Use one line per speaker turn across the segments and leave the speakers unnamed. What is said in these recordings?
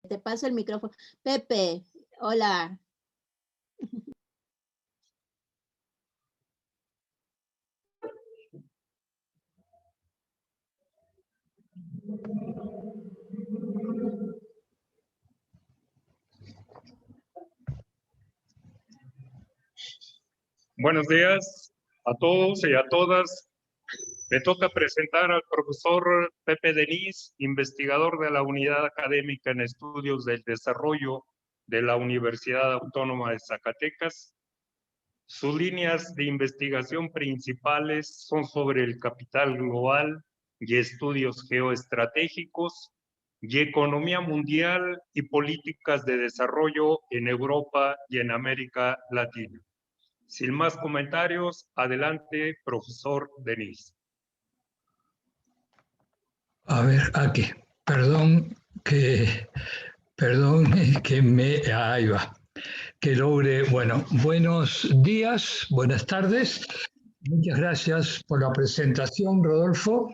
Te paso el micrófono. Pepe, hola.
Buenos días a todos y a todas. Me toca presentar al profesor Pepe Denis, investigador de la Unidad Académica en Estudios del Desarrollo de la Universidad Autónoma de Zacatecas. Sus líneas de investigación principales son sobre el capital global y estudios geoestratégicos y economía mundial y políticas de desarrollo en Europa y en América Latina. Sin más comentarios, adelante, profesor Denis.
A ver, aquí. Perdón que ahí va. Que logre, bueno, buenos días, buenas tardes. Muchas gracias por la presentación, Rodolfo.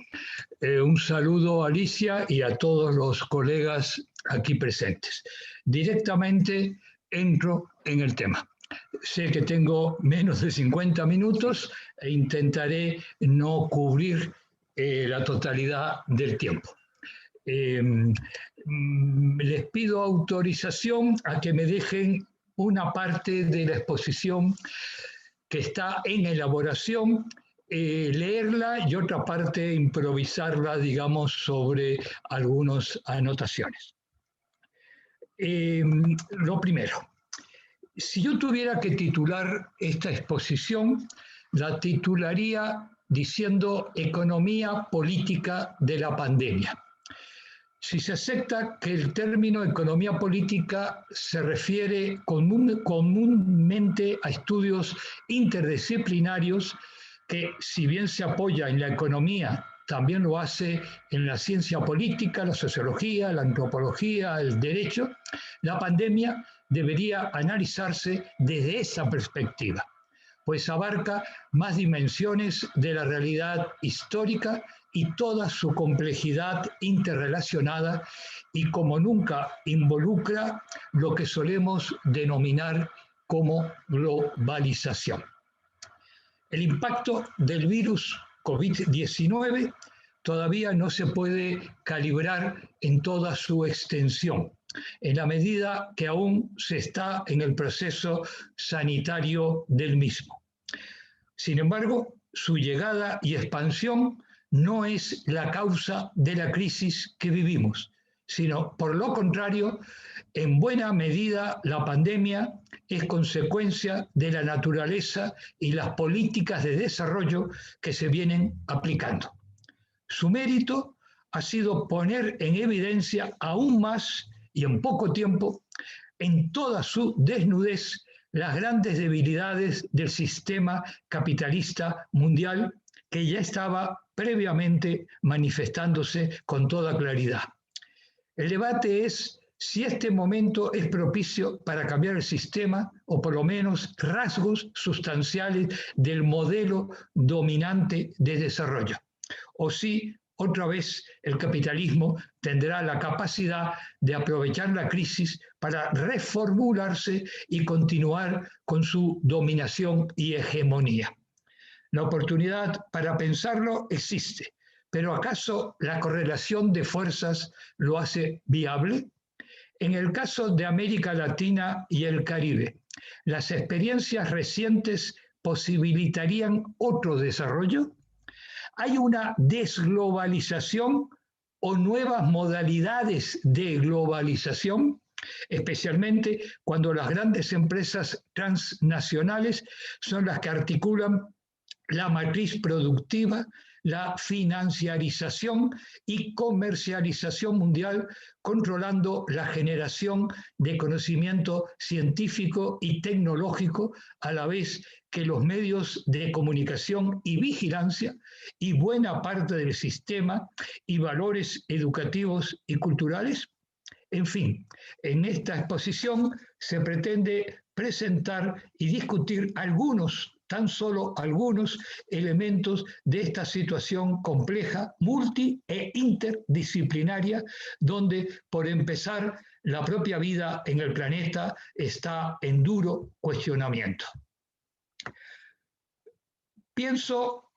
Un saludo a Alicia y a todos los colegas aquí presentes. Directamente entro en el tema. Sé que tengo menos de 50 minutos e intentaré no cubrir la totalidad del tiempo. Les pido autorización a que me dejen una parte de la exposición que está en elaboración, leerla y otra parte improvisarla, digamos, sobre algunas anotaciones. Lo primero, si yo tuviera que titular esta exposición, la titularía diciendo Economía política de la pandemia. Si se acepta que el término economía política se refiere comúnmente a estudios interdisciplinarios que, si bien se apoya en la economía, también lo hace en la ciencia política, la sociología, la antropología, el derecho, la pandemia debería analizarse desde esa perspectiva, pues abarca más dimensiones de la realidad histórica y toda su complejidad interrelacionada y como nunca involucra lo que solemos denominar como globalización. El impacto del virus COVID-19 todavía no se puede calibrar en toda su extensión, en la medida que aún se está en el proceso sanitario del mismo. Sin embargo, su llegada y expansión no es la causa de la crisis que vivimos, sino por lo contrario, en buena medida la pandemia es consecuencia de la naturaleza y las políticas de desarrollo que se vienen aplicando. Su mérito ha sido poner en evidencia aún más y en poco tiempo, en toda su desnudez, las grandes debilidades del sistema capitalista mundial que ya estaba previamente manifestándose con toda claridad. El debate es si este momento es propicio para cambiar el sistema o por lo menos rasgos sustanciales del modelo dominante de desarrollo, o si otra vez el capitalismo tendrá la capacidad de aprovechar la crisis para reformularse y continuar con su dominación y hegemonía. La oportunidad para pensarlo existe, pero ¿acaso la correlación de fuerzas lo hace viable? En el caso de América Latina y el Caribe, ¿las experiencias recientes posibilitarían otro desarrollo? ¿Hay una desglobalización o nuevas modalidades de globalización? Especialmente cuando las grandes empresas transnacionales son las que articulan la matriz productiva, la financiarización y comercialización mundial, controlando la generación de conocimiento científico y tecnológico, a la vez que los medios de comunicación y vigilancia y buena parte del sistema y valores educativos y culturales. En fin, en esta exposición se pretende presentar y discutir algunos tan solo algunos elementos de esta situación compleja, multi e interdisciplinaria, donde, por empezar, la propia vida en el planeta está en duro cuestionamiento. Pienso,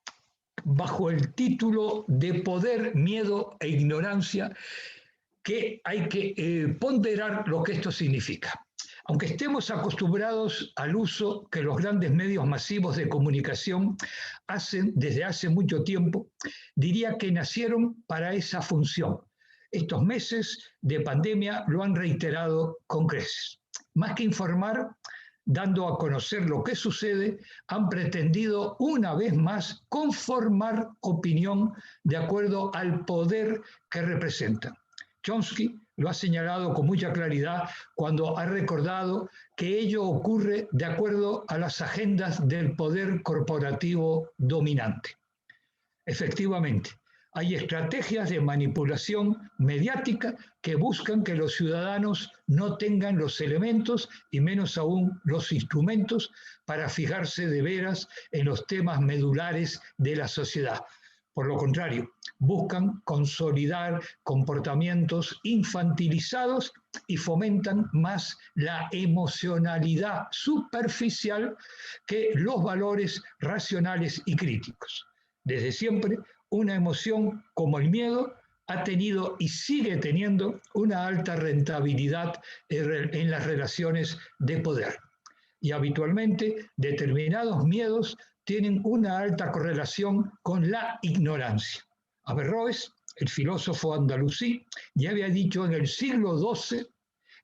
bajo el título de Poder, Miedo e Ignorancia, que hay que ponderar lo que esto significa. Aunque estemos acostumbrados al uso que los grandes medios masivos de comunicación hacen desde hace mucho tiempo, diría que nacieron para esa función. Estos meses de pandemia lo han reiterado con creces. Más que informar, dando a conocer lo que sucede, han pretendido una vez más conformar opinión de acuerdo al poder que representan. Chomsky lo ha señalado con mucha claridad cuando ha recordado que ello ocurre de acuerdo a las agendas del poder corporativo dominante. Efectivamente, hay estrategias de manipulación mediática que buscan que los ciudadanos no tengan los elementos y menos aún los instrumentos para fijarse de veras en los temas medulares de la sociedad. Por lo contrario, buscan consolidar comportamientos infantilizados y fomentan más la emocionalidad superficial que los valores racionales y críticos. Desde siempre, una emoción como el miedo ha tenido y sigue teniendo una alta rentabilidad en las relaciones de poder. Y habitualmente determinados miedos tienen una alta correlación con la ignorancia. Averroes, el filósofo andalusí, ya había dicho en el siglo XII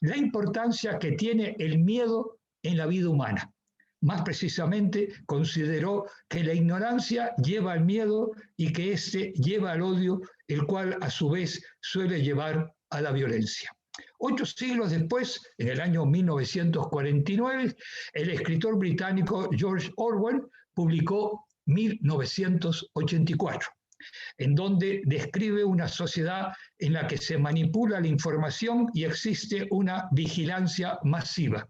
la importancia que tiene el miedo en la vida humana. Más precisamente, consideró que la ignorancia lleva al miedo y que éste lleva al odio, el cual a su vez suele llevar a la violencia. 8 siglos después, en el año 1949, el escritor británico George Orwell publicó 1984, en donde describe una sociedad en la que se manipula la información y existe una vigilancia masiva,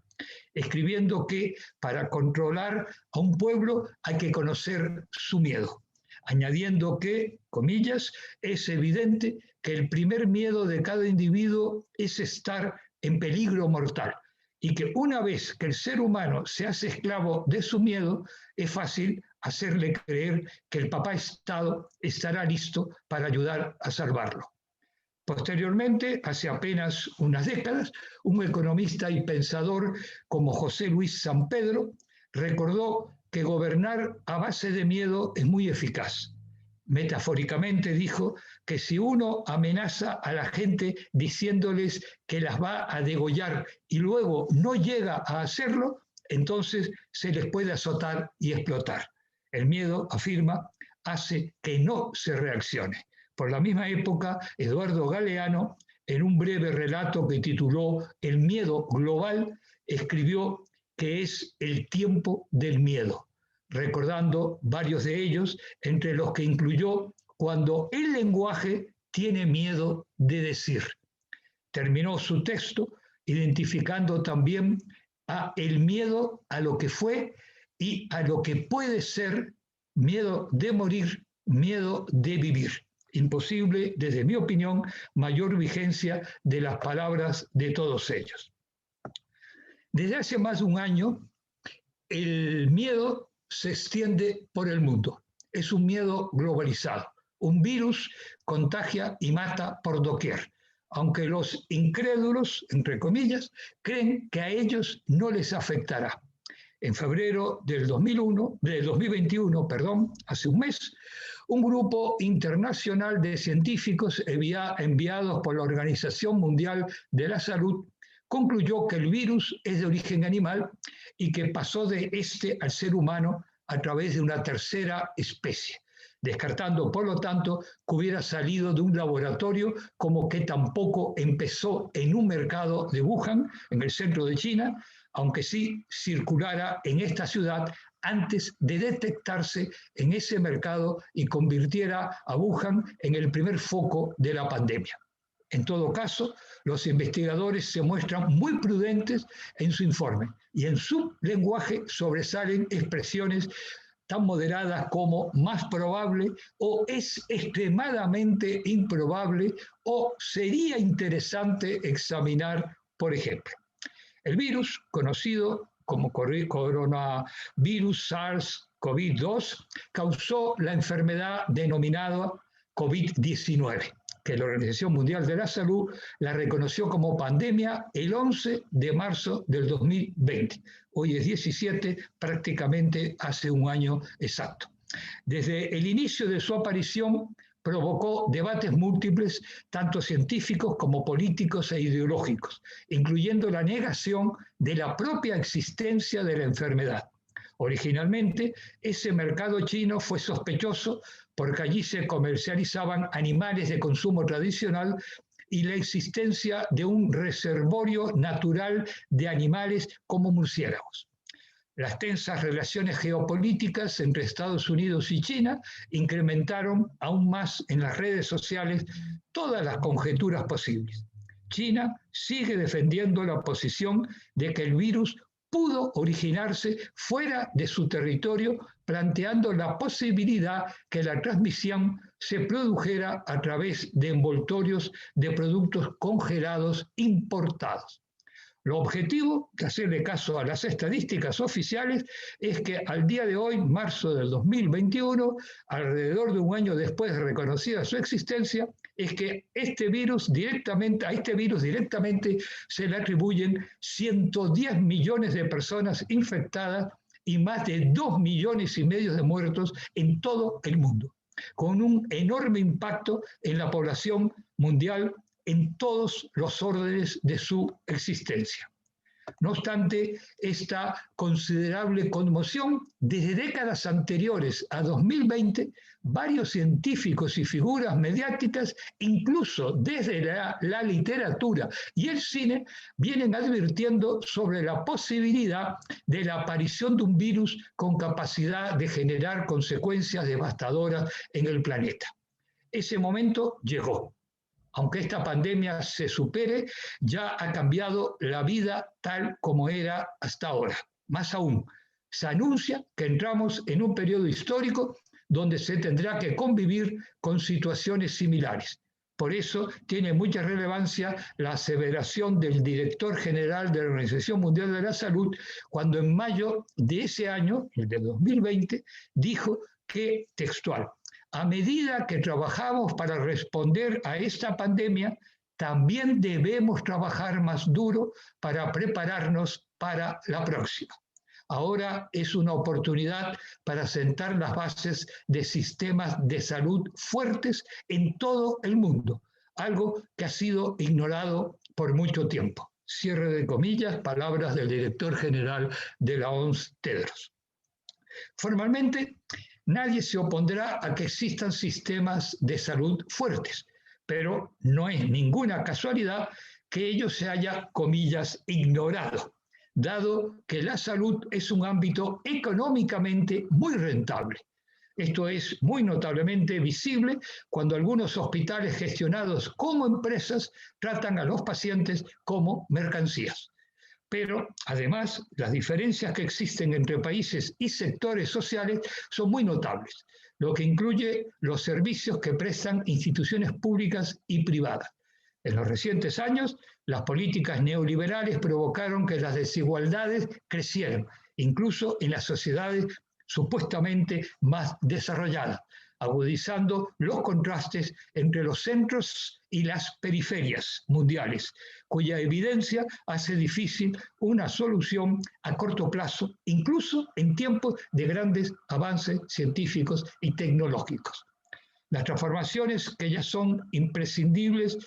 escribiendo que para controlar a un pueblo hay que conocer su miedo, añadiendo que, comillas, es evidente que el primer miedo de cada individuo es estar en peligro mortal y que una vez que el ser humano se hace esclavo de su miedo, es fácil hacerle creer que el papá Estado estará listo para ayudar a salvarlo. Posteriormente, hace apenas unas décadas, un economista y pensador como José Luis Sampedro recordó que gobernar a base de miedo es muy eficaz. Metafóricamente dijo que si uno amenaza a la gente diciéndoles que las va a degollar y luego no llega a hacerlo, entonces se les puede azotar y explotar. El miedo, afirma, hace que no se reaccione. Por la misma época, Eduardo Galeano, en un breve relato que tituló El miedo global, escribió que es el tiempo del miedo, recordando varios de ellos, entre los que incluyó cuando el lenguaje tiene miedo de decir. Terminó su texto identificando también el miedo a lo que fue y a lo que puede ser, miedo de morir, miedo de vivir. Imposible, desde mi opinión, mayor vigencia de las palabras de todos ellos. Desde hace más de un año, el miedo se extiende por el mundo. Es un miedo globalizado. Un virus contagia y mata por doquier, aunque los incrédulos, entre comillas, creen que a ellos no les afectará. En febrero del 2021, hace un mes, un grupo internacional de científicos enviados por la Organización Mundial de la Salud concluyó que el virus es de origen animal y que pasó de este al ser humano a través de una tercera especie, descartando, por lo tanto, que hubiera salido de un laboratorio, como que tampoco empezó en un mercado de Wuhan, en el centro de China, aunque sí circulara en esta ciudad antes de detectarse en ese mercado y convirtiera a Wuhan en el primer foco de la pandemia. En todo caso, los investigadores se muestran muy prudentes en su informe y en su lenguaje sobresalen expresiones tan moderadas como más probable o es extremadamente improbable o sería interesante examinar, por ejemplo. El virus, conocido como coronavirus SARS-CoV-2, causó la enfermedad denominada COVID-19, que la Organización Mundial de la Salud la reconoció como pandemia el 11 de marzo del 2020. Hoy es 17, prácticamente hace un año exacto. Desde el inicio de su aparición, provocó debates múltiples, tanto científicos como políticos e ideológicos, incluyendo la negación de la propia existencia de la enfermedad. Originalmente, ese mercado chino fue sospechoso porque allí se comercializaban animales de consumo tradicional y la existencia de un reservorio natural de animales como murciélagos. Las tensas relaciones geopolíticas entre Estados Unidos y China incrementaron aún más en las redes sociales todas las conjeturas posibles. China sigue defendiendo la posición de que el virus pudo originarse fuera de su territorio, planteando la posibilidad que la transmisión se produjera a través de envoltorios de productos congelados importados. Lo objetivo de hacerle caso a las estadísticas oficiales es que al día de hoy, marzo del 2021, alrededor de un año después de reconocida su existencia, es que a este virus directamente se le atribuyen 110 millones de personas infectadas y más de 2,5 millones de muertos en todo el mundo, con un enorme impacto en la población mundial en todos los órdenes de su existencia. No obstante esta considerable conmoción, desde décadas anteriores a 2020, varios científicos y figuras mediáticas, incluso desde la literatura y el cine, vienen advirtiendo sobre la posibilidad de la aparición de un virus con capacidad de generar consecuencias devastadoras en el planeta. Ese momento llegó. Aunque esta pandemia se supere, ya ha cambiado la vida tal como era hasta ahora. Más aún, se anuncia que entramos en un periodo histórico donde se tendrá que convivir con situaciones similares. Por eso tiene mucha relevancia la aseveración del director general de la Organización Mundial de la Salud, cuando en mayo de ese año, el de 2020, dijo que, textual, a medida que trabajamos para responder a esta pandemia, también debemos trabajar más duro para prepararnos para la próxima. Ahora es una oportunidad para sentar las bases de sistemas de salud fuertes en todo el mundo, algo que ha sido ignorado por mucho tiempo. Cierre de comillas, palabras del director general de la OMS, Tedros. Formalmente, nadie se opondrá a que existan sistemas de salud fuertes, pero no es ninguna casualidad que ello se haya, comillas, ignorado, dado que la salud es un ámbito económicamente muy rentable. Esto es muy notablemente visible cuando algunos hospitales gestionados como empresas tratan a los pacientes como mercancías. Pero, además, las diferencias que existen entre países y sectores sociales son muy notables, lo que incluye los servicios que prestan instituciones públicas y privadas. En los recientes años, las políticas neoliberales provocaron que las desigualdades crecieran, incluso en las sociedades supuestamente más desarrolladas, agudizando los contrastes entre los centros y las periferias mundiales, cuya evidencia hace difícil una solución a corto plazo, incluso en tiempos de grandes avances científicos y tecnológicos. Las transformaciones que ya son imprescindibles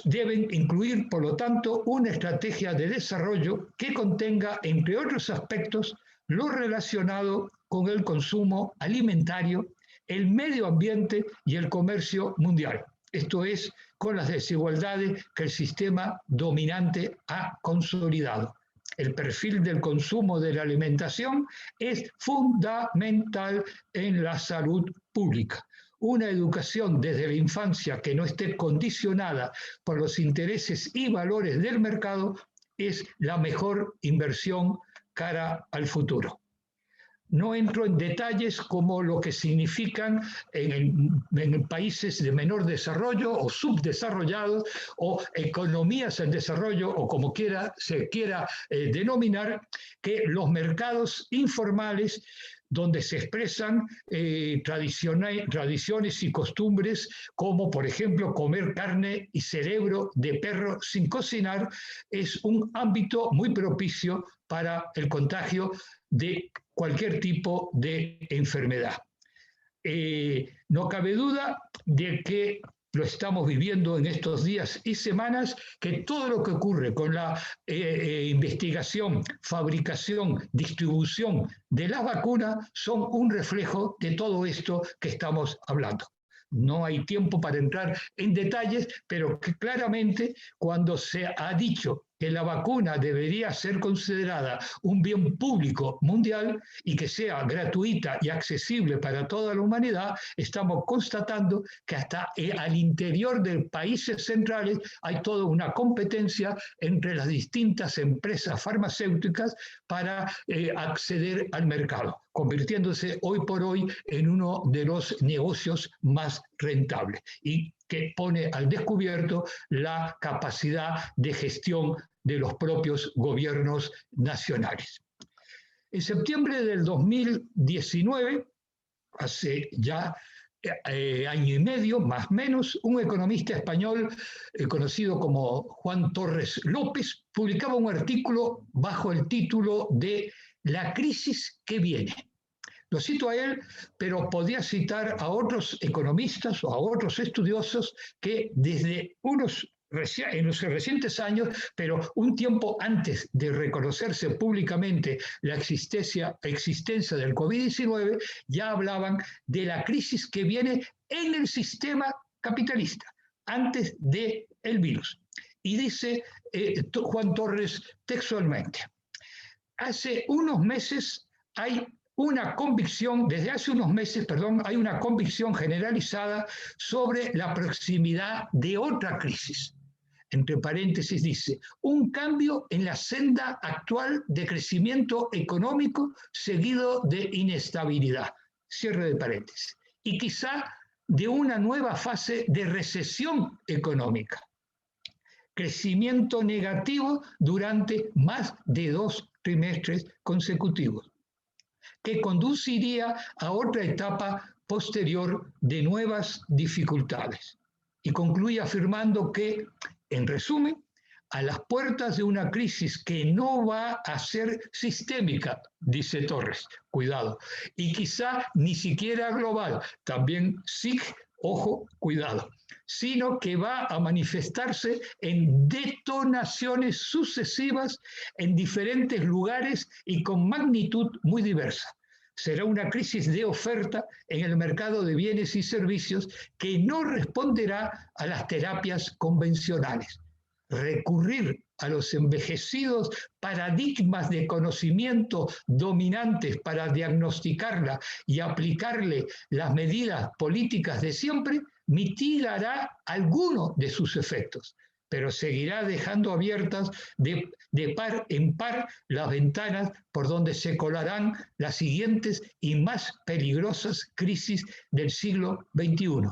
deben incluir, por lo tanto, una estrategia de desarrollo que contenga, entre otros aspectos, lo relacionado con el consumo alimentario, el medio ambiente y el comercio mundial. Esto es, con las desigualdades que el sistema dominante ha consolidado. El perfil del consumo de la alimentación es fundamental en la salud pública. una educación desde la infancia que no esté condicionada por los intereses y valores del mercado es la mejor inversión cara al futuro. No entro en detalles como lo que significan en países de menor desarrollo o subdesarrollados o economías en desarrollo o como se quiera denominar, que los mercados informales donde se expresan tradiciones y costumbres como, por ejemplo, comer carne y cerebro de perro sin cocinar, es un ámbito muy propicio para el contagio de cualquier tipo de enfermedad. No cabe duda de que lo estamos viviendo en estos días y semanas, que todo lo que ocurre con la investigación, fabricación, distribución de las vacunas son un reflejo de todo esto que estamos hablando. No hay tiempo para entrar en detalles, pero que claramente cuando se ha dicho que la vacuna debería ser considerada un bien público mundial y que sea gratuita y accesible para toda la humanidad, estamos constatando que hasta al interior de países centrales hay toda una competencia entre las distintas empresas farmacéuticas para acceder al mercado, convirtiéndose hoy por hoy en uno de los negocios más rentables y que pone al descubierto la capacidad de gestión de los propios gobiernos nacionales. En septiembre del 2019, hace ya año y medio, más o menos, un economista español conocido como Juan Torres López publicaba un artículo bajo el título de La crisis que viene. Lo cito a él, pero podía citar a otros economistas o a otros estudiosos que desde en los recientes años, pero un tiempo antes de reconocerse públicamente la existencia del COVID-19, ya hablaban de la crisis que viene en el sistema capitalista, antes del virus. Y dice Juan Torres textualmente, desde hace unos meses hay una convicción generalizada sobre la proximidad de otra crisis. Entre paréntesis dice, un cambio en la senda actual de crecimiento económico seguido de inestabilidad. Cierre de paréntesis. Y quizá de una nueva fase de recesión económica. Crecimiento negativo durante más de 2 trimestres consecutivos, que conduciría a otra etapa posterior de nuevas dificultades. Y concluye afirmando que, en resumen, a las puertas de una crisis que no va a ser sistémica, dice Torres, cuidado, y quizá ni siquiera global, también SIG, ojo, cuidado, sino que va a manifestarse en detonaciones sucesivas en diferentes lugares y con magnitud muy diversa. Será una crisis de oferta en el mercado de bienes y servicios que no responderá a las terapias convencionales. Recurrir a los envejecidos paradigmas de conocimiento dominantes para diagnosticarla y aplicarle las medidas políticas de siempre mitigará alguno de sus efectos, pero seguirá dejando abiertas de par en par las ventanas por donde se colarán las siguientes y más peligrosas crisis del siglo XXI.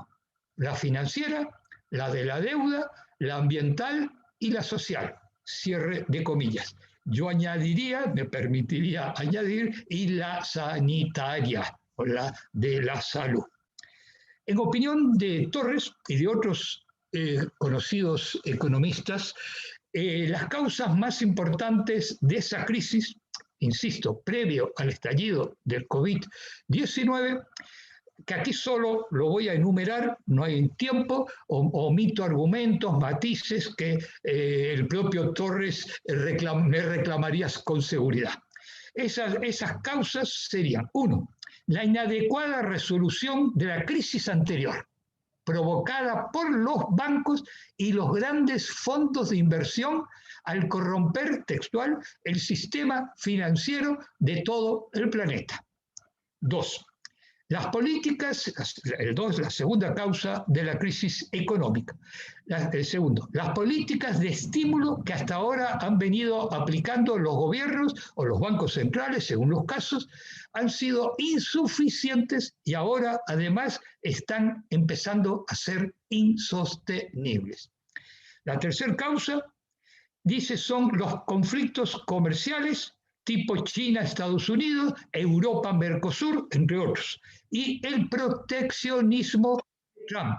La financiera, la de la deuda, la ambiental y la social. Cierre de comillas. Yo añadiría, me permitiría añadir, y la sanitaria, o la de la salud. En opinión de Torres y de otros conocidos economistas, las causas más importantes de esa crisis, insisto, previo al estallido del COVID-19, que aquí solo lo voy a enumerar, no hay tiempo, omito argumentos, matices que el propio Torres me reclamaría con seguridad. Esas causas serían, 1, la inadecuada resolución de la crisis anterior, provocada por los bancos y los grandes fondos de inversión al corromper, textual, el sistema financiero de todo el planeta. 2, Las políticas, la segunda causa de la crisis económica. El segundo, las políticas de estímulo que hasta ahora han venido aplicando los gobiernos o los bancos centrales, según los casos, han sido insuficientes y ahora además están empezando a ser insostenibles. La tercera causa, dice, son los conflictos comerciales tipo China, Estados Unidos, Europa, Mercosur, entre otros, y el proteccionismo de Trump,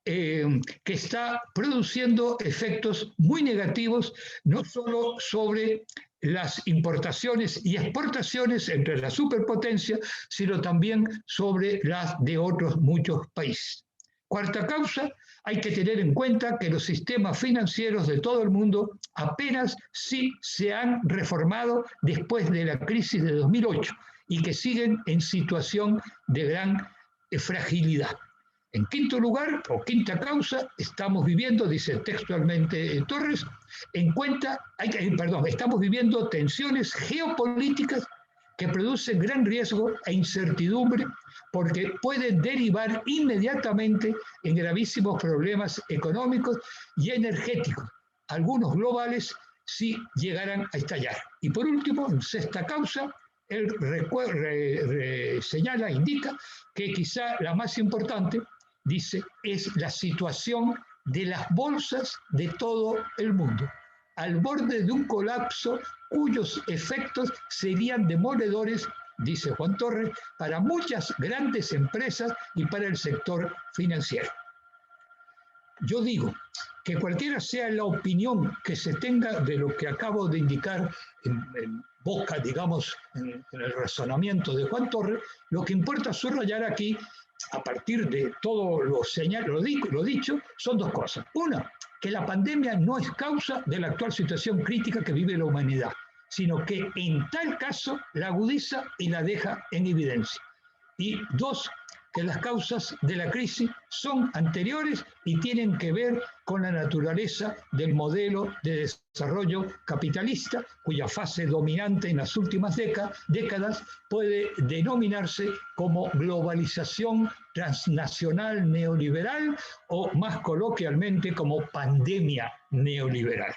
que está produciendo efectos muy negativos, no solo sobre las importaciones y exportaciones entre las superpotencias, sino también sobre las de otros muchos países. Cuarta causa, hay que tener en cuenta que los sistemas financieros de todo el mundo apenas sí se han reformado después de la crisis de 2008 y que siguen en situación de gran fragilidad. En quinto lugar, o quinta causa, estamos viviendo, dice textualmente Torres, estamos viviendo tensiones geopolíticas que producen gran riesgo e incertidumbre porque pueden derivar inmediatamente en gravísimos problemas económicos y energéticos, algunos globales si llegaran a estallar. Y por último, en sexta causa, él señala, indica que quizá la más importante, dice, es la situación de las bolsas de todo el mundo, al borde de un colapso cuyos efectos serían demoledores, dice Juan Torres, para muchas grandes empresas y para el sector financiero. Yo digo que cualquiera sea la opinión que se tenga de lo que acabo de indicar en boca, digamos, en el razonamiento de Juan Torres, lo que importa subrayar aquí, a partir de todo lo dicho, son dos cosas. Una, que la pandemia no es causa de la actual situación crítica que vive la humanidad, sino que en tal caso la agudiza y la deja en evidencia. Y dos, que las causas de la crisis son anteriores y tienen que ver con la naturaleza del modelo de desarrollo capitalista, cuya fase dominante en las últimas décadas puede denominarse como globalización transnacional neoliberal o más coloquialmente como pandemia neoliberal.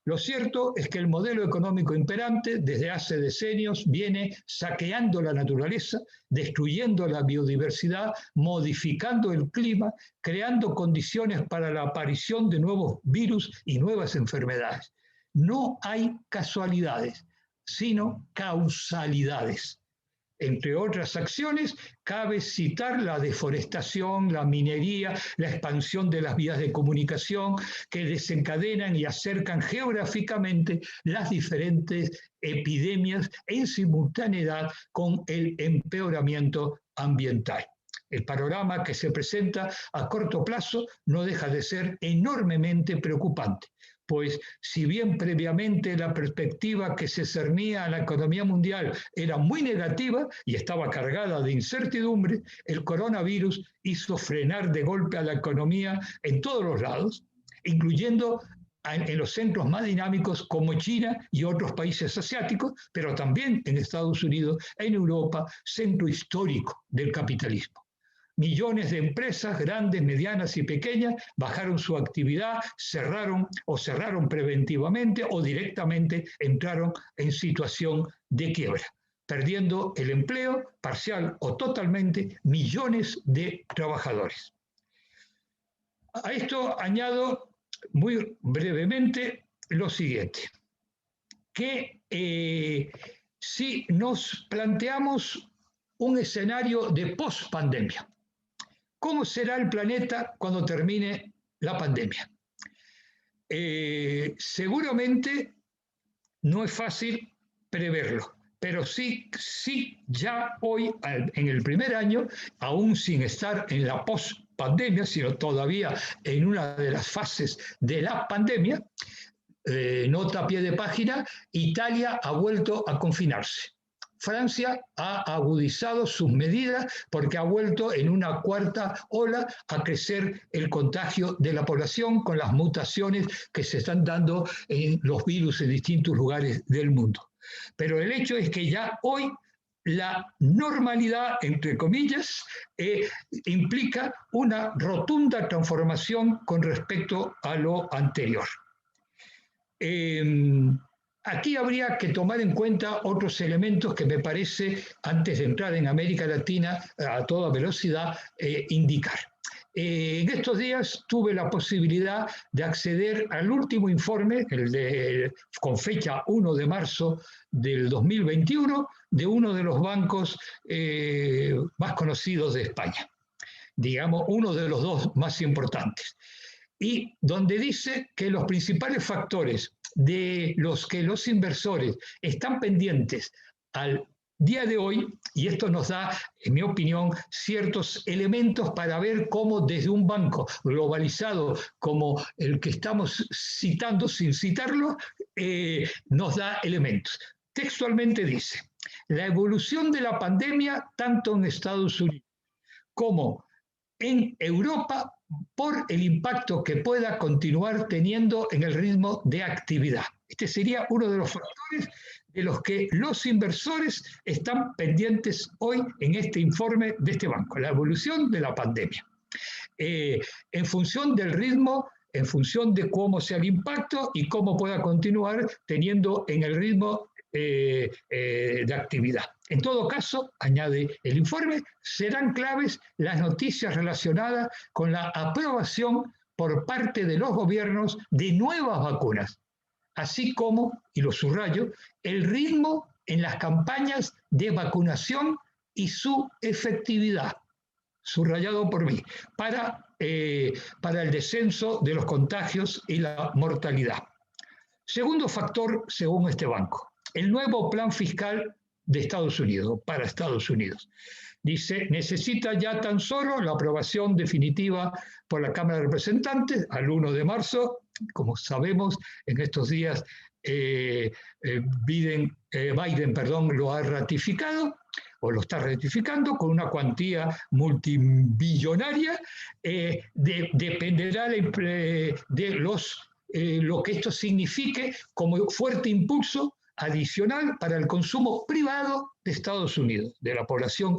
Lo cierto es que el modelo económico imperante desde hace decenios viene saqueando la naturaleza, destruyendo la biodiversidad, modificando el clima, creando condiciones para la aparición de nuevos virus y nuevas enfermedades. No hay casualidades, sino causalidades. Entre otras acciones, cabe citar la deforestación, la minería, la expansión de las vías de comunicación que desencadenan y acercan geográficamente las diferentes epidemias en simultaneidad con el empeoramiento ambiental. El panorama que se presenta a corto plazo no deja de ser enormemente preocupante, pues si bien previamente la perspectiva que se cernía a la economía mundial era muy negativa y estaba cargada de incertidumbre, el coronavirus hizo frenar de golpe a la economía en todos los lados, incluyendo en los centros más dinámicos como China y otros países asiáticos, pero también en Estados Unidos, en Europa, centro histórico del capitalismo. Millones de empresas, grandes, medianas y pequeñas, bajaron su actividad, cerraron preventivamente o directamente entraron en situación de quiebra, perdiendo el empleo parcial o totalmente millones de trabajadores. A esto añado muy brevemente lo siguiente, que si nos planteamos un escenario de post-pandemia, ¿cómo será el planeta cuando termine la pandemia? Seguramente no es fácil preverlo, pero sí ya hoy, en el primer año, aún sin estar en la post-pandemia, sino todavía en una de las fases de la pandemia, nota a pie de página, Italia ha vuelto a confinarse. Francia ha agudizado sus medidas porque ha vuelto en una cuarta ola a crecer el contagio de la población con las mutaciones que se están dando en los virus en distintos lugares del mundo. Pero el hecho es que ya hoy la normalidad, entre comillas, implica una rotunda transformación con respecto a lo anterior. Aquí habría que tomar en cuenta otros elementos que me parece, antes de entrar en América Latina a toda velocidad, indicar. En estos días tuve la posibilidad de acceder al último informe, con fecha 1 de marzo del 2021, de uno de los bancos más conocidos de España, digamos, uno de los dos más importantes, y donde dice que los principales factores de los que los inversores están pendientes al día de hoy, y esto nos da, en mi opinión, ciertos elementos para ver cómo desde un banco globalizado como el que estamos citando, sin citarlo, nos da elementos. Textualmente dice: la evolución de la pandemia, tanto en Estados Unidos como en Europa, por el impacto que pueda continuar teniendo en el ritmo de actividad. Este sería uno de los factores de los que los inversores están pendientes hoy en este informe de este banco, la evolución de la pandemia. En función del ritmo, en función de cómo sea el impacto y cómo pueda continuar teniendo en el ritmo de actividad. En todo caso, añade el informe, serán claves las noticias relacionadas con la aprobación por parte de los gobiernos de nuevas vacunas, así como, y lo subrayo, el ritmo en las campañas de vacunación y su efectividad, subrayado por mí, para el descenso de los contagios y la mortalidad. Segundo factor, según este banco, el nuevo plan fiscal de Estados Unidos, para Estados Unidos. Dice, necesita ya tan solo la aprobación definitiva por la Cámara de Representantes al 1 de marzo. Como sabemos, en estos días Biden lo ha ratificado, o lo está ratificando, con una cuantía multibillonaria. Dependerá de lo que esto signifique como fuerte impulso adicional para el consumo privado de Estados Unidos, de la población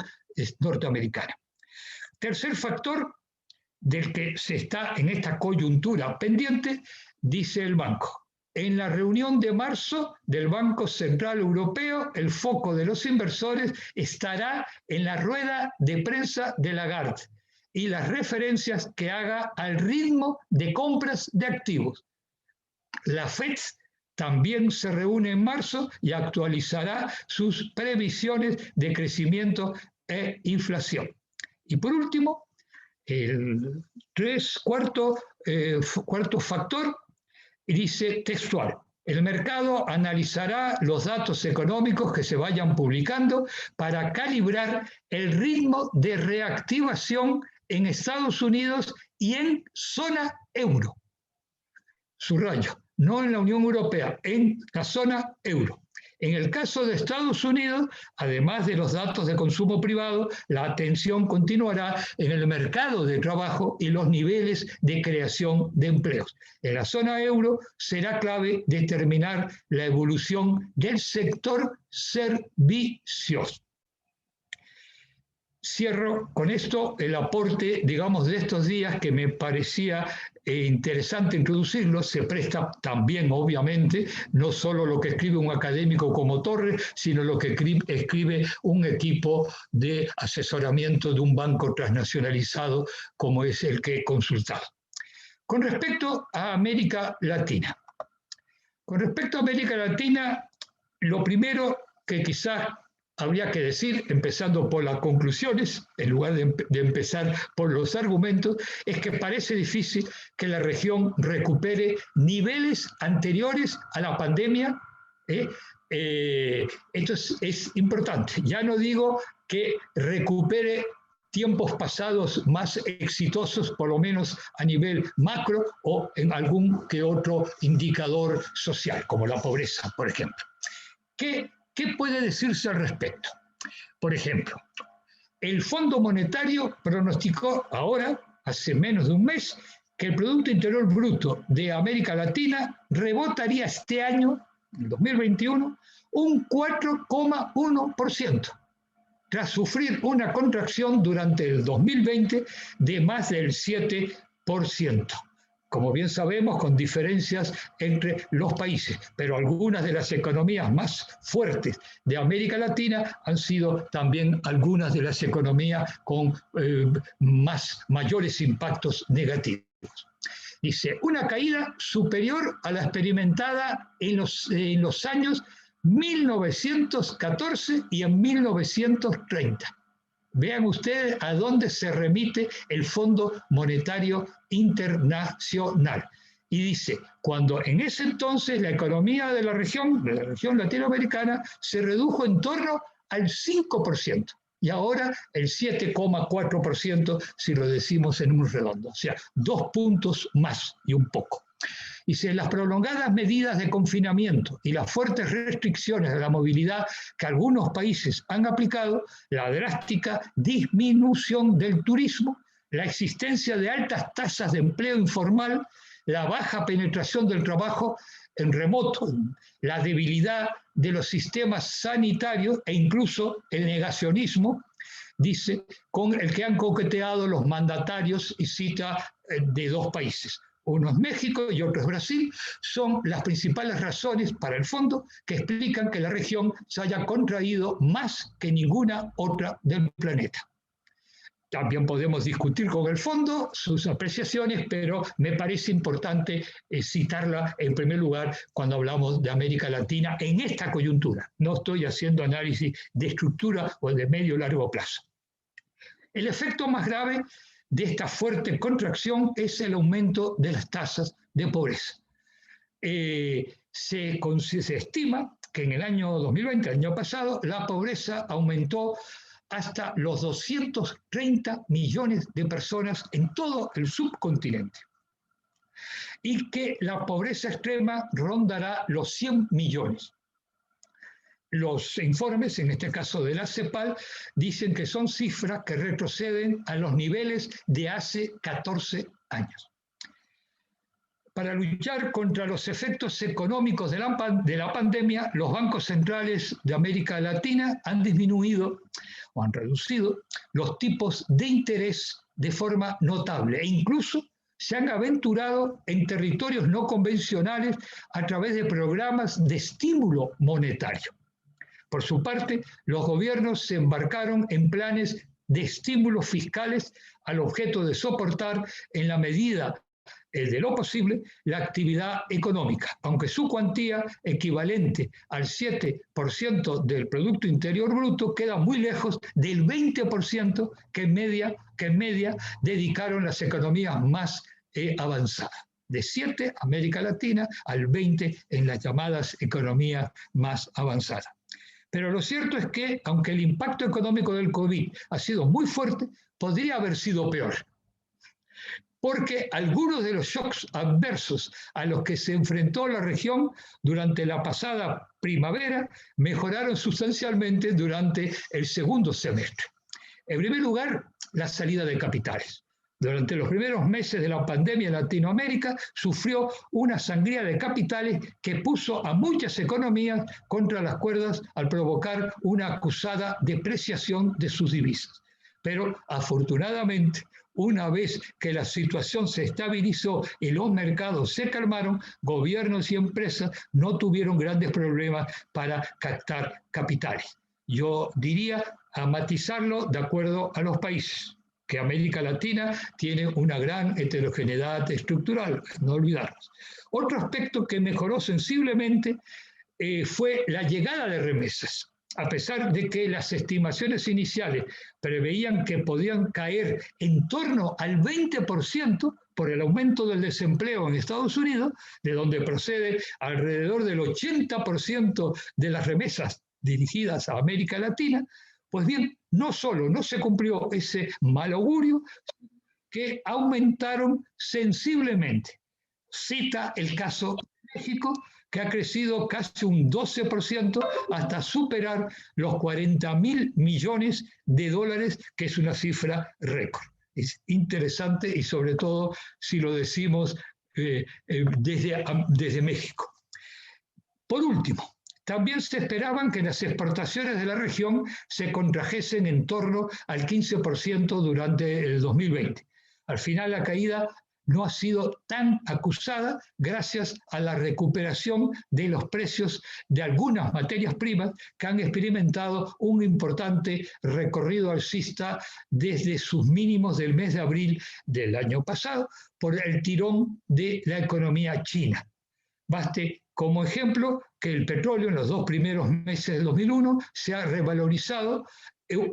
norteamericana. Tercer factor del que se está en esta coyuntura pendiente, dice el banco. En la reunión de marzo del Banco Central Europeo, el foco de los inversores estará en la rueda de prensa de Lagarde y las referencias que haga al ritmo de compras de activos. La FED también se reúne en marzo y actualizará sus previsiones de crecimiento e inflación. Y por último, el cuarto factor dice textual: el mercado analizará los datos económicos que se vayan publicando para calibrar el ritmo de reactivación en Estados Unidos y en zona euro. Subrayo, no en la Unión Europea, en la zona euro. En el caso de Estados Unidos, además de los datos de consumo privado, la atención continuará en el mercado de trabajo y los niveles de creación de empleos. En la zona euro será clave determinar la evolución del sector servicios. Cierro con esto el aporte, digamos, de estos días que me parecía interesante introducirlo. Se presta también, obviamente, no solo lo que escribe un académico como Torres, sino lo que escribe un equipo de asesoramiento de un banco transnacionalizado como es el que he consultado. Con respecto a América Latina. Lo primero que quizás habría que decir, empezando por las conclusiones, en lugar de empezar por los argumentos, es que parece difícil que la región recupere niveles anteriores a la pandemia. Esto es importante. Ya no digo que recupere tiempos pasados más exitosos, por lo menos a nivel macro o en algún que otro indicador social, como la pobreza, por ejemplo. ¿Qué puede decirse al respecto? Por ejemplo, el Fondo Monetario pronosticó ahora, hace menos de un mes, que el Producto Interior Bruto de América Latina rebotaría este año, en 2021, un 4,1%. tras sufrir una contracción durante el 2020 de más del 7%. Como bien sabemos, con diferencias entre los países, pero algunas de las economías más fuertes de América Latina han sido también algunas de las economías con mayores impactos negativos. Dice, una caída superior a la experimentada en los años 1914 y en 1930. Vean ustedes a dónde se remite el Fondo Monetario Internacional. Y dice, cuando en ese entonces la economía de la región latinoamericana, se redujo en torno al 5%. Y ahora el 7,4% si lo decimos en un redondo. O sea, 2 puntos más y un poco. Dice, las prolongadas medidas de confinamiento y las fuertes restricciones de la movilidad que algunos países han aplicado, la drástica disminución del turismo, la existencia de altas tasas de empleo informal, la baja penetración del trabajo en remoto, la debilidad de los sistemas sanitarios e incluso el negacionismo, dice, con el que han coqueteado los mandatarios, y cita de 2 países. Uno es México y otro es Brasil, son las principales razones para el fondo que explican que la región se haya contraído más que ninguna otra del planeta. También podemos discutir con el fondo sus apreciaciones, pero me parece importante citarla en primer lugar cuando hablamos de América Latina en esta coyuntura. No estoy haciendo análisis de estructura o de medio o largo plazo. El efecto más grave de esta fuerte contracción es el aumento de las tasas de pobreza. Se estima que en el año 2020, el año pasado, la pobreza aumentó hasta los 230 millones de personas en todo el subcontinente. Y que la pobreza extrema rondará los 100 millones. Los informes, en este caso de la CEPAL, dicen que son cifras que retroceden a los niveles de hace 14 años. Para luchar contra los efectos económicos de la pandemia, los bancos centrales de América Latina han disminuido o han reducido los tipos de interés de forma notable e incluso se han aventurado en territorios no convencionales a través de programas de estímulo monetario. Por su parte, los gobiernos se embarcaron en planes de estímulos fiscales al objeto de soportar, en la medida de lo posible, la actividad económica, aunque su cuantía, equivalente al 7% del Producto Interior Bruto, queda muy lejos del 20% que en media dedicaron las economías más avanzadas. De 7, América Latina, al 20 en las llamadas economías más avanzadas. Pero lo cierto es que, aunque el impacto económico del COVID ha sido muy fuerte, podría haber sido peor. Porque algunos de los shocks adversos a los que se enfrentó la región durante la pasada primavera mejoraron sustancialmente durante el segundo semestre. En primer lugar, la salida de capitales. Durante los primeros meses de la pandemia en Latinoamérica sufrió una sangría de capitales que puso a muchas economías contra las cuerdas al provocar una acusada depreciación de sus divisas. Pero afortunadamente, una vez que la situación se estabilizó y los mercados se calmaron, gobiernos y empresas no tuvieron grandes problemas para captar capitales. Yo diría a matizarlo de acuerdo a los países, que América Latina tiene una gran heterogeneidad estructural, no olvidarnos. Otro aspecto que mejoró sensiblemente fue la llegada de remesas. A pesar de que las estimaciones iniciales preveían que podían caer en torno al 20% por el aumento del desempleo en Estados Unidos, de donde procede alrededor del 80% de las remesas dirigidas a América Latina, pues bien, no solo no se cumplió ese mal augurio, que aumentaron sensiblemente. Cita el caso de México, que ha crecido casi un 12% hasta superar los 40.000 millones de dólares, que es una cifra récord. Es interesante y sobre todo si lo decimos desde México. Por último, También se esperaban que las exportaciones de la región se contrajesen en torno al 15% durante el 2020. Al final la caída no ha sido tan acusada gracias a la recuperación de los precios de algunas materias primas que han experimentado un importante recorrido alcista desde sus mínimos del mes de abril del año pasado por el tirón de la economía china. Baste como ejemplo que el petróleo en los 2 primeros meses del 2001 se ha revalorizado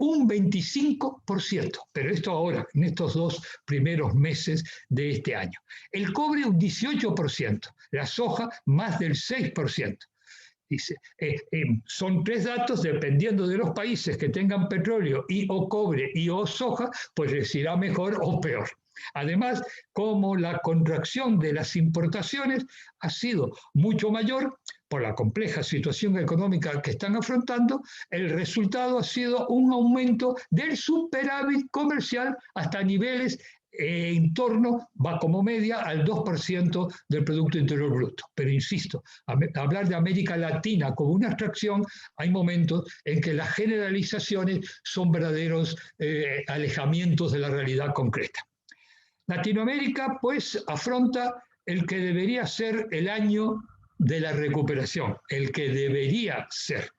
un 25%, pero esto ahora, en estos 2 primeros meses de este año. El cobre un 18%, la soja más del 6%. Dice, son 3 datos, dependiendo de los países que tengan petróleo y o cobre y o soja, pues les irá mejor o peor. Además, como la contracción de las importaciones ha sido mucho mayor por la compleja situación económica que están afrontando, el resultado ha sido un aumento del superávit comercial hasta niveles en torno, va como media, al 2% del Producto Interior Bruto. Pero insisto, hablar de América Latina como una abstracción, hay momentos en que las generalizaciones son verdaderos alejamientos de la realidad concreta. Latinoamérica, pues, afronta el que debería ser el año de la recuperación, el que debería ser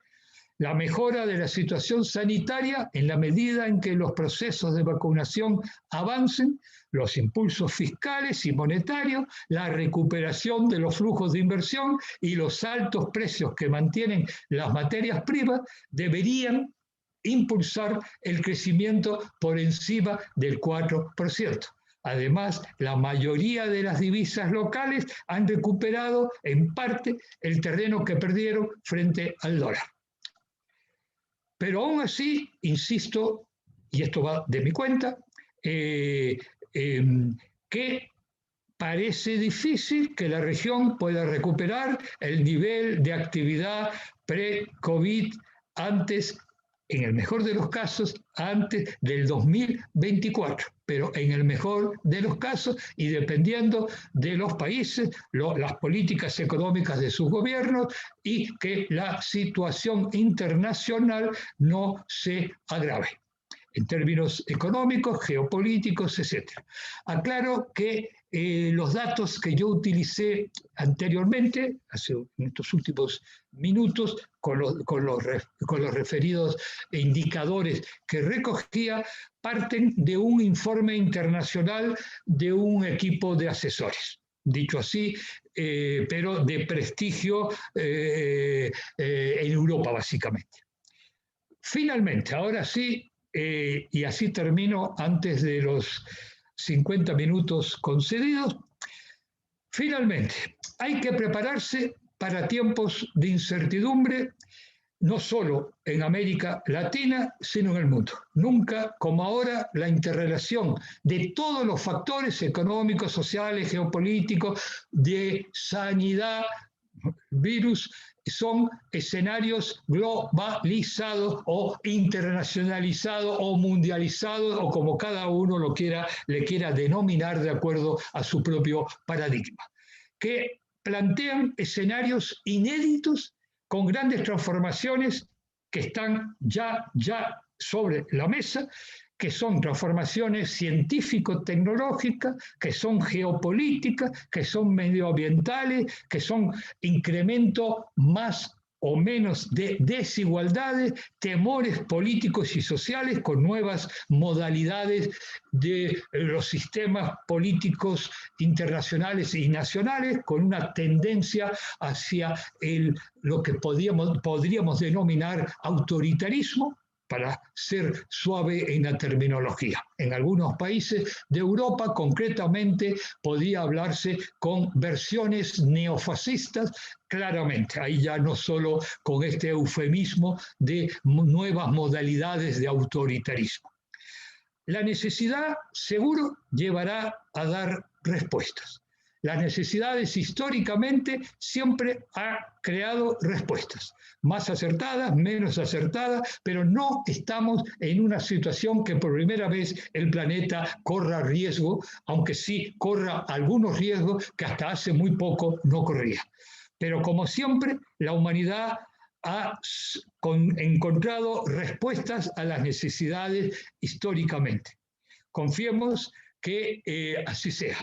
la mejora de la situación sanitaria en la medida en que los procesos de vacunación avancen, los impulsos fiscales y monetarios, la recuperación de los flujos de inversión y los altos precios que mantienen las materias primas deberían impulsar el crecimiento por encima del 4%. Además, la mayoría de las divisas locales han recuperado en parte el terreno que perdieron frente al dólar. Pero aún así, insisto, y esto va de mi cuenta, que parece difícil que la región pueda recuperar el nivel de actividad pre-COVID antes, en el mejor de los casos, antes del 2024, pero en el mejor de los casos y dependiendo de los países, las políticas económicas de sus gobiernos y que la situación internacional no se agrave en términos económicos, geopolíticos, etc. Aclaro que los datos que yo utilicé anteriormente, en estos últimos minutos, con los referidos indicadores que recogía, parten de un informe internacional de un equipo de asesores. Dicho así, pero de prestigio en Europa, básicamente. Finalmente, ahora sí, y así termino antes de los 50 minutos concedidos. Finalmente, hay que prepararse para tiempos de incertidumbre, no solo en América Latina, sino en el mundo. Nunca como ahora la interrelación de todos los factores económicos, sociales, geopolíticos, de sanidad, virus, son escenarios globalizados o internacionalizados o mundializados o como cada uno le quiera denominar de acuerdo a su propio paradigma, que plantean escenarios inéditos con grandes transformaciones que están ya sobre la mesa, que son transformaciones científico-tecnológicas, que son geopolíticas, que son medioambientales, que son incremento más o menos de desigualdades, temores políticos y sociales con nuevas modalidades de los sistemas políticos internacionales y nacionales, con una tendencia hacia lo que podríamos denominar autoritarismo, para ser suave en la terminología. En algunos países de Europa, concretamente, podría hablarse con versiones neofascistas, claramente, ahí ya no solo con este eufemismo de nuevas modalidades de autoritarismo. La necesidad, seguro, llevará a dar respuestas. Las necesidades históricamente siempre han creado respuestas, más acertadas, menos acertadas, pero no estamos en una situación que por primera vez el planeta corra riesgo, aunque sí corra algunos riesgos que hasta hace muy poco no corría. Pero como siempre, la humanidad encontrado respuestas a las necesidades históricamente. Confiemos que así sea,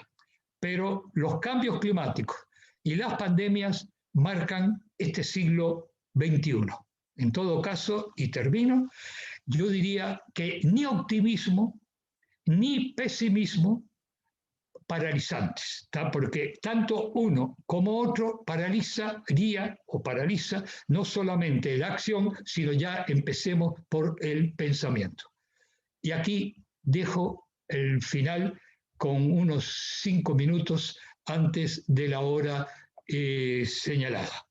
pero los cambios climáticos y las pandemias marcan este siglo XXI. En todo caso, y termino, yo diría que ni optimismo ni pesimismo paralizantes, porque tanto uno como otro paraliza no solamente la acción, sino ya empecemos por el pensamiento. Y aquí dejo el final con unos 5 minutos antes de la hora señalada.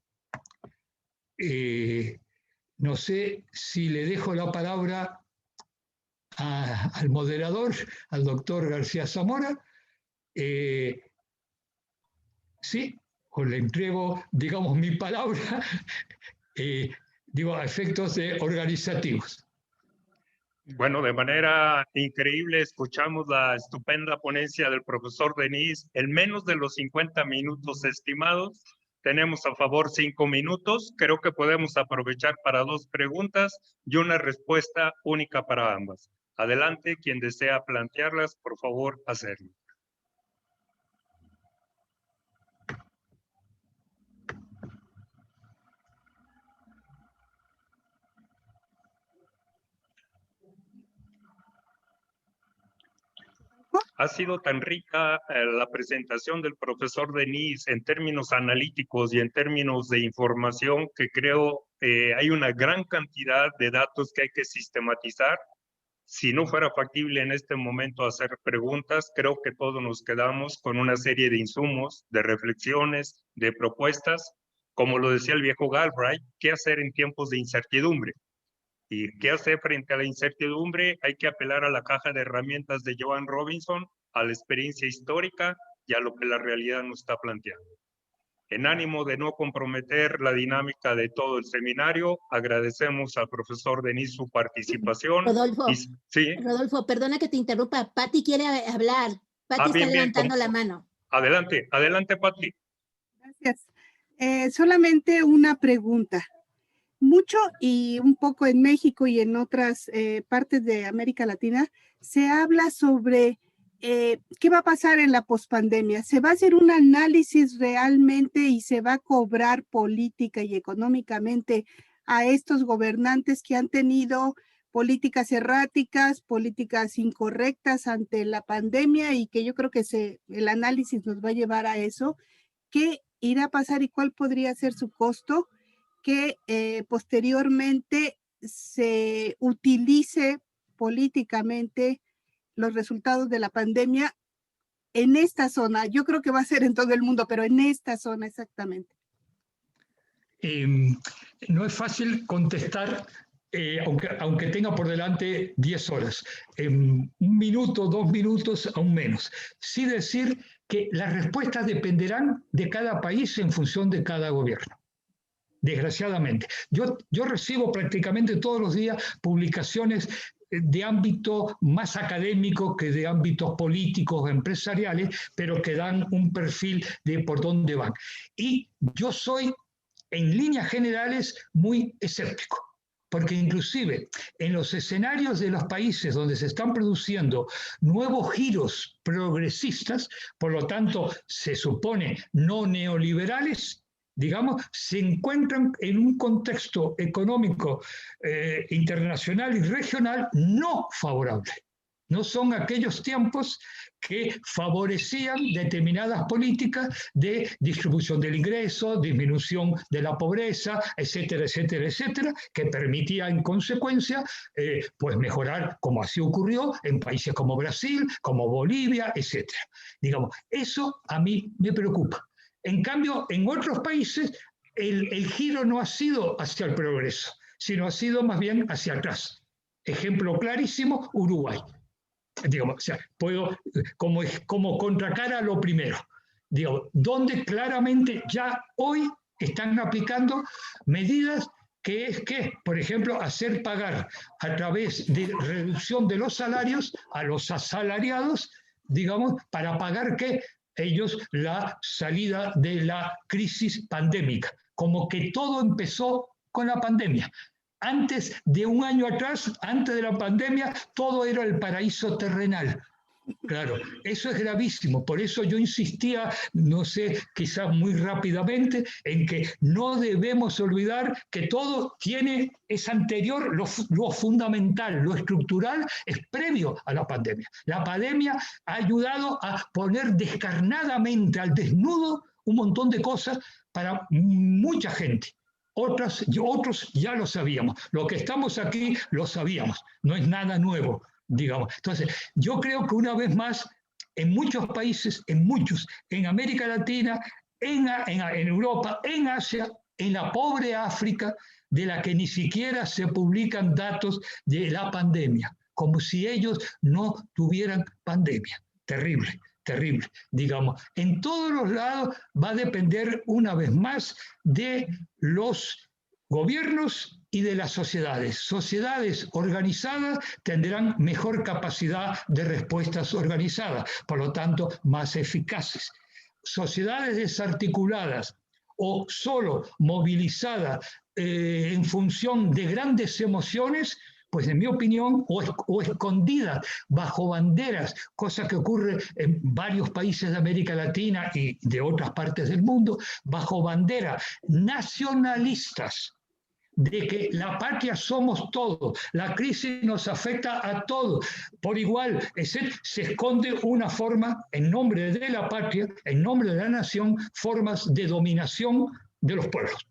No sé si le dejo la palabra al moderador, al doctor García Zamora. Sí, o le entrego, digamos, mi palabra, a efectos organizativos.
Bueno, de manera increíble escuchamos la estupenda ponencia del profesor Denis en menos de los 50 minutos estimados. Tenemos a favor 5 minutos. Creo que podemos aprovechar para 2 preguntas y una respuesta única para ambas. Adelante, quien desea plantearlas, por favor, hacerlo. Ha sido tan rica la presentación del profesor Denis en términos analíticos y en términos de información que creo hay una gran cantidad de datos que hay que sistematizar. Si no fuera factible en este momento hacer preguntas, creo que todos nos quedamos con una serie de insumos, de reflexiones, de propuestas. Como lo decía el viejo Galbraith, ¿qué hacer en tiempos de incertidumbre? ¿Y qué hacer frente a la incertidumbre? Hay que apelar a la caja de herramientas de Joan Robinson, a la experiencia histórica y a lo que la realidad nos está planteando. En ánimo de no comprometer la dinámica de todo el seminario, agradecemos al profesor Denis su participación.
Rodolfo,
sí.
Rodolfo, perdona que te interrumpa. Pati quiere hablar. Pati está levantando la mano.
Adelante, adelante, Pati.
Gracias. Solamente una pregunta. Mucho y un poco en México y en otras partes de América Latina se habla sobre qué va a pasar en la pospandemia. ¿Se va a hacer un análisis realmente y se va a cobrar política y económicamente a estos gobernantes que han tenido políticas erráticas, políticas incorrectas ante la pandemia y que yo creo que el análisis nos va a llevar a eso? ¿Qué irá a pasar y cuál podría ser su costo? Que posteriormente se utilice políticamente los resultados de la pandemia en esta zona. Yo creo que va a ser en todo el mundo, pero en esta zona exactamente.
No es fácil contestar, aunque tenga por delante 10 horas. 1 minuto, 2 minutos, aún menos. Sí decir que las respuestas dependerán de cada país en función de cada gobierno. Desgraciadamente. Yo recibo prácticamente todos los días publicaciones de ámbito más académico que de ámbitos políticos, empresariales, pero que dan un perfil de por dónde van. Y yo soy, en líneas generales, muy escéptico, porque inclusive en los escenarios de los países donde se están produciendo nuevos giros progresistas, por lo tanto, se supone no neoliberales, digamos, se encuentran en un contexto económico internacional y regional no favorable. No son aquellos tiempos que favorecían determinadas políticas de distribución del ingreso, disminución de la pobreza, etcétera, etcétera, etcétera, que permitía en consecuencia pues mejorar, como así ocurrió en países como Brasil, como Bolivia, etcétera. Digamos, eso a mí me preocupa. En cambio, en otros países, el giro no ha sido hacia el progreso, sino ha sido más bien hacia atrás. Ejemplo clarísimo, Uruguay. Digamos, o sea, puedo, como contracara a lo primero, digamos, donde claramente ya hoy están aplicando medidas que es que, por ejemplo, hacer pagar a través de reducción de los salarios a los asalariados, digamos, para pagar que ellos la salida de la crisis pandémica, como que todo empezó con la pandemia. Antes de un año atrás, antes de la pandemia, todo era el paraíso terrenal. Claro, eso es gravísimo. Por eso yo insistía, no sé, quizás muy rápidamente, en que no debemos olvidar que todo es anterior, lo fundamental, lo estructural, es previo a la pandemia. La pandemia ha ayudado a poner descarnadamente al desnudo un montón de cosas para mucha gente. Otros ya lo sabíamos. Lo que estamos aquí lo sabíamos. No es nada nuevo, digamos. Entonces, yo creo que una vez más, en muchos países, en América Latina, en Europa, en Asia, en la pobre África, de la que ni siquiera se publican datos de la pandemia, como si ellos no tuvieran pandemia. Terrible. Terrible, digamos. En todos los lados va a depender una vez más de los gobiernos y de las sociedades. Sociedades organizadas tendrán mejor capacidad de respuestas organizadas, por lo tanto, más eficaces. Sociedades desarticuladas o solo movilizadas en función de grandes emociones, pues en mi opinión, o escondidas bajo banderas, cosa que ocurre en varios países de América Latina y de otras partes del mundo, bajo banderas nacionalistas, de que la patria somos todos, la crisis nos afecta a todos por igual, se esconde una forma, en nombre de la patria, en nombre de la nación, formas de dominación de los pueblos,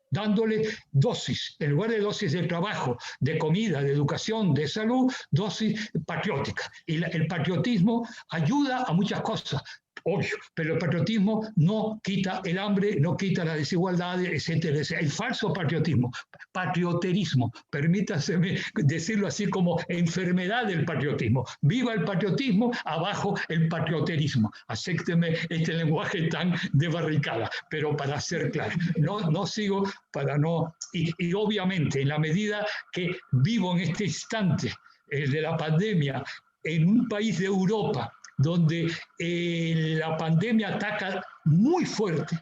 dándole dosis, en lugar de dosis de trabajo, de comida, de educación, de salud, dosis patriótica. Y el patriotismo ayuda a muchas cosas, obvio, pero el patriotismo no quita el hambre, no quita la desigualdad, etcétera, etcétera. El falso patriotismo, patrioterismo, permítaseme decirlo así, como enfermedad del patriotismo. Viva el patriotismo, abajo el patrioterismo. Acépteme este lenguaje tan de barricada, pero para ser claro, no sigo para no... Y obviamente, en la medida que vivo en este instante de la pandemia en un país de Europa, donde la pandemia ataca muy fuerte,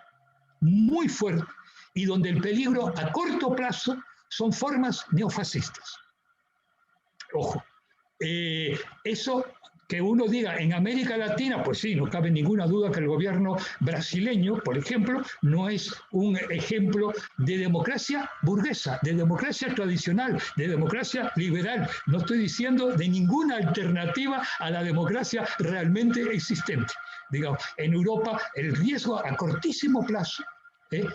y donde el peligro a corto plazo son formas neofascistas. Ojo, eso que uno diga en América Latina, pues sí, no cabe ninguna duda que el gobierno brasileño, por ejemplo, no es un ejemplo de democracia burguesa, de democracia tradicional, de democracia liberal. No estoy diciendo de ninguna alternativa a la democracia realmente existente. Digamos, en Europa el riesgo a cortísimo plazo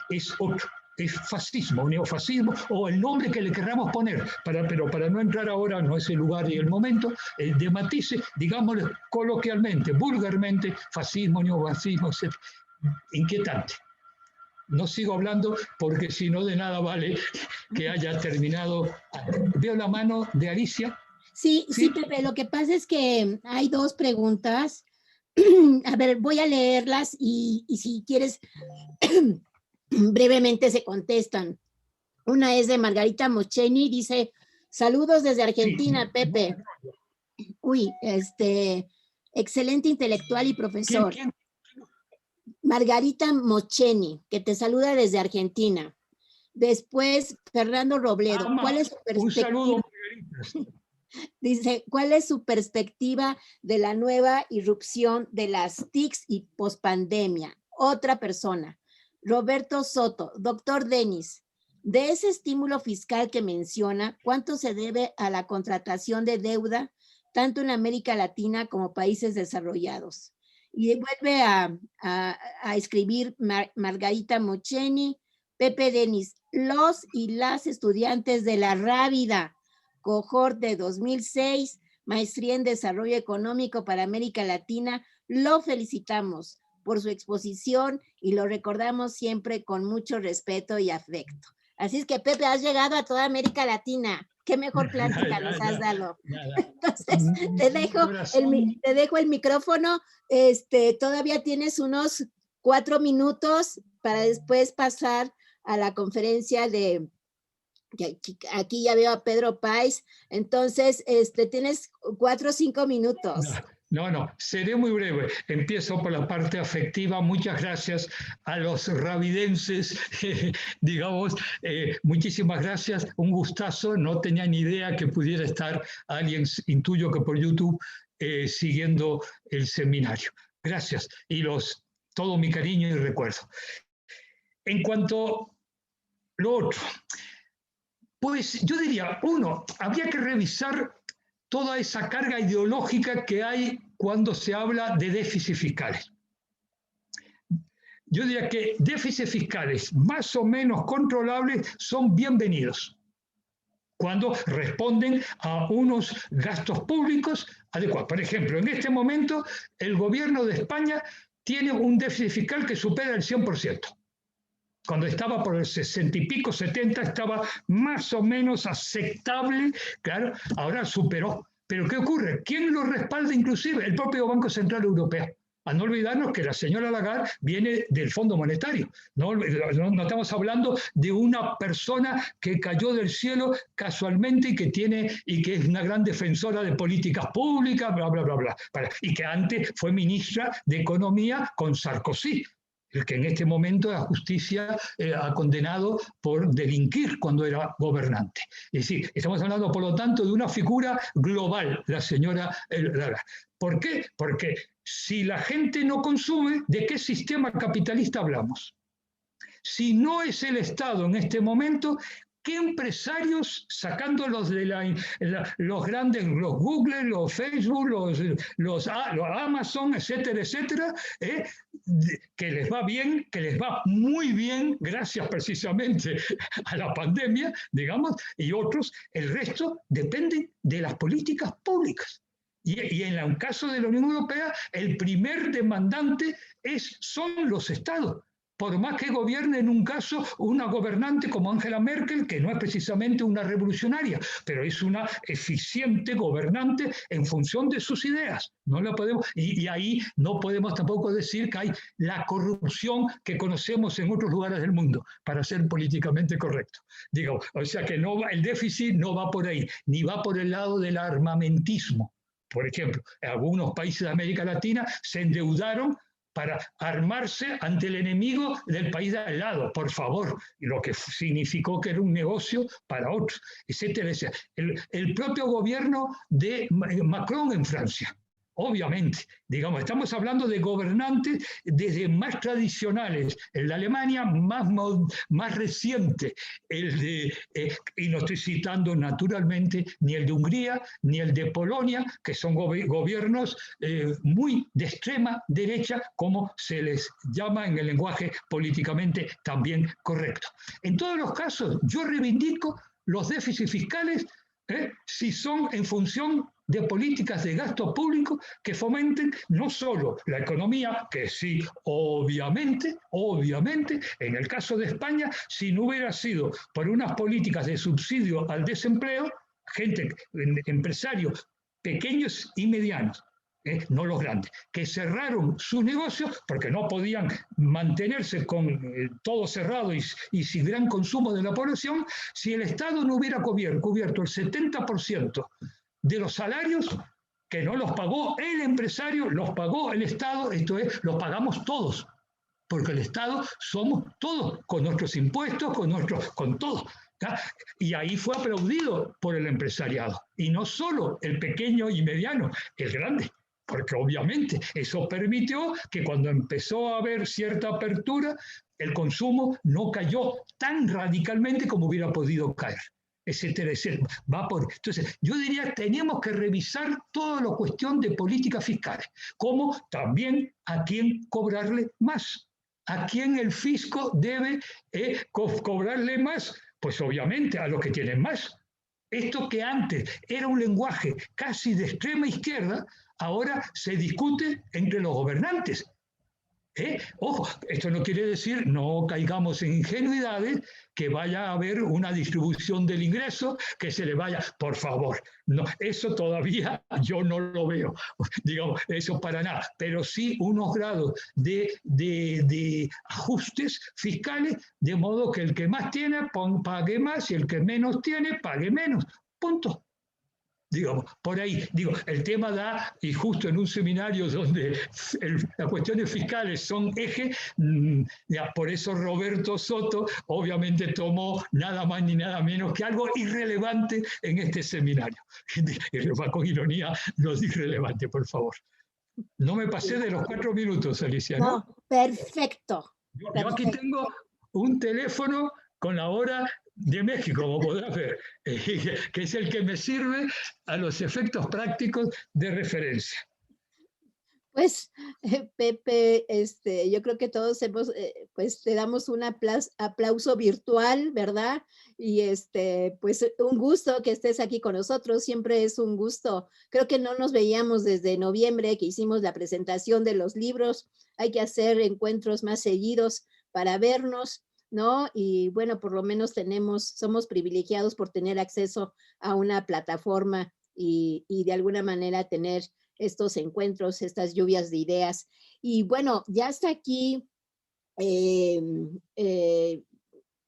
es otro. Es fascismo, neofascismo, o el nombre que le querramos poner, pero para no entrar ahora, no es el lugar y el momento, de matices, digámoslo coloquialmente, vulgarmente, fascismo, neofascismo, etc. Inquietante. No sigo hablando porque si no de nada vale que haya terminado. ¿Veo la mano de Alicia?
Sí, Pepe, lo que pasa es que hay dos preguntas. A ver, voy a leerlas y si quieres... brevemente se contestan. Una es de Margarita Mocheni, dice, saludos desde Argentina, sí. Pepe. Uy, excelente intelectual y profesor. ¿Quién? Margarita Mocheni, que te saluda desde Argentina. Después, Fernando Robledo, ¿cuál es su perspectiva? Un saludo, Margarita. Dice, ¿cuál es su perspectiva de la nueva irrupción de las TICs y pospandemia? Otra persona. Roberto Soto, doctor Denis, de ese estímulo fiscal que menciona, ¿cuánto se debe a la contratación de deuda, tanto en América Latina como países desarrollados? Y vuelve a escribir Margarita Mocheni, Pepe Denis, los y las estudiantes de la Rábida, cohort de 2006, maestría en desarrollo económico para América Latina, lo felicitamos por su exposición y lo recordamos siempre con mucho respeto y afecto. Así es que, Pepe, has llegado a toda América Latina. Qué mejor plática nos has dado. Entonces, te dejo el micrófono. Todavía tienes unos 4 minutos para después pasar a la conferencia de... Aquí ya veo a Pedro Páez. Entonces, tienes 4 o 5 minutos.
No, seré muy breve. Empiezo por la parte afectiva. Muchas gracias a los ravidenses, digamos, muchísimas gracias, un gustazo. No tenía ni idea que pudiera estar alguien, intuyo que por YouTube, siguiendo el seminario. Gracias y todo mi cariño y recuerdo. En cuanto a lo otro, pues yo diría, uno, habría que revisar toda esa carga ideológica que hay cuando se habla de déficits fiscales. Yo diría que déficits fiscales más o menos controlables son bienvenidos cuando responden a unos gastos públicos adecuados. Por ejemplo, en este momento el gobierno de España tiene un déficit fiscal que supera el 100%. Cuando estaba por el 60 y pico, 70, estaba más o menos aceptable, claro, ahora superó. Pero ¿qué ocurre? ¿Quién lo respalda inclusive? El propio Banco Central Europeo. A no olvidarnos que la señora Lagarde viene del Fondo Monetario. No estamos hablando de una persona que cayó del cielo casualmente y que es una gran defensora de políticas públicas, bla, bla, bla, bla. Y que antes fue ministra de Economía con Sarkozy, el que en este momento la justicia ha condenado por delinquir cuando era gobernante. Es decir, estamos hablando, por lo tanto, de una figura global, la señora Lagarde. ¿Por qué? Porque si la gente no consume, ¿de qué sistema capitalista hablamos? Si no es el Estado en este momento, ¿qué empresarios, sacándolos de los grandes, los Google, los Facebook, los Amazon, etcétera, etcétera, que les va bien, que les va muy bien, gracias precisamente a la pandemia, digamos, y otros, el resto dependen de las políticas públicas. Y en el caso de la Unión Europea, el primer demandante son los Estados. Por más que gobierne en un caso una gobernante como Angela Merkel, que no es precisamente una revolucionaria, pero es una eficiente gobernante en función de sus ideas. No la podemos, y ahí no podemos tampoco decir que hay la corrupción que conocemos en otros lugares del mundo, para ser políticamente correcto. Digo, o sea que el déficit no va por ahí, ni va por el lado del armamentismo. Por ejemplo, algunos países de América Latina se endeudaron para armarse ante el enemigo del país de al lado, por favor, lo que significó que era un negocio para otros, etcétera, etcétera. El propio gobierno de Macron en Francia, obviamente, digamos, estamos hablando de gobernantes desde más tradicionales, el de Alemania más reciente, y no estoy citando naturalmente ni el de Hungría ni el de Polonia, que son gobiernos muy de extrema derecha, como se les llama en el lenguaje políticamente también correcto. En todos los casos, yo reivindico los déficits fiscales si son en función de políticas de gasto público que fomenten no solo la economía, que sí, obviamente, en el caso de España, si no hubiera sido por unas políticas de subsidio al desempleo, empresarios pequeños y medianos, no los grandes, que cerraron sus negocios porque no podían mantenerse con todo cerrado y sin gran consumo de la población. Si el Estado no hubiera cubierto el 70% de los salarios, que no los pagó el empresario, los pagó el Estado, esto es, los pagamos todos, porque el Estado somos todos, con nuestros impuestos, con todo. ¿Ya? Y ahí fue aplaudido por el empresariado, y no solo el pequeño y mediano, el grande, porque obviamente eso permitió que cuando empezó a haber cierta apertura, el consumo no cayó tan radicalmente como hubiera podido caer, etcétera, etcétera. Entonces, yo diría que tenemos que revisar toda la cuestión de políticas fiscales, como también a quién cobrarle más, a quién el fisco debe cobrarle más, pues obviamente a los que tienen más. Esto que antes era un lenguaje casi de extrema izquierda, ahora se discute entre los gobernantes. Ojo, esto no quiere decir, no caigamos en ingenuidades, que vaya a haber una distribución del ingreso, que se le vaya, por favor, no, eso todavía yo no lo veo, digamos, eso para nada, pero sí unos grados de ajustes fiscales, de modo que el que más tiene pague más y el que menos tiene pague menos, punto. Digamos, por ahí, digo, el tema da, y justo en un seminario donde las cuestiones fiscales son eje, ya, por eso Roberto Soto obviamente tomó nada más ni nada menos que algo irrelevante en este seminario. Con ironía, lo irrelevante, por favor. No me pasé de los 4 minutos, Alicia, ¿no?
No, perfecto.
Yo aquí tengo un teléfono con la hora de México, como podrás ver, que es el que me sirve a los efectos prácticos de referencia.
Pues, Pepe, yo creo que todos hemos, pues te damos un aplauso virtual, ¿verdad? Y pues un gusto que estés aquí con nosotros, siempre es un gusto. Creo que no nos veíamos desde noviembre que hicimos la presentación de los libros. Hay que hacer encuentros más seguidos para vernos, ¿no? Y bueno, por lo menos somos privilegiados por tener acceso a una plataforma y de alguna manera tener estos encuentros, estas lluvias de ideas. Y bueno, ya está aquí.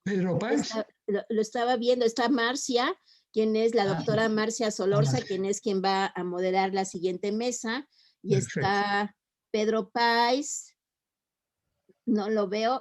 Pedro Páez.
Lo estaba viendo, está Marcia, quien es la doctora Marcia Solorza, quien es quien va a moderar la siguiente mesa. Y perfecto. Está Pedro Páez, no lo veo.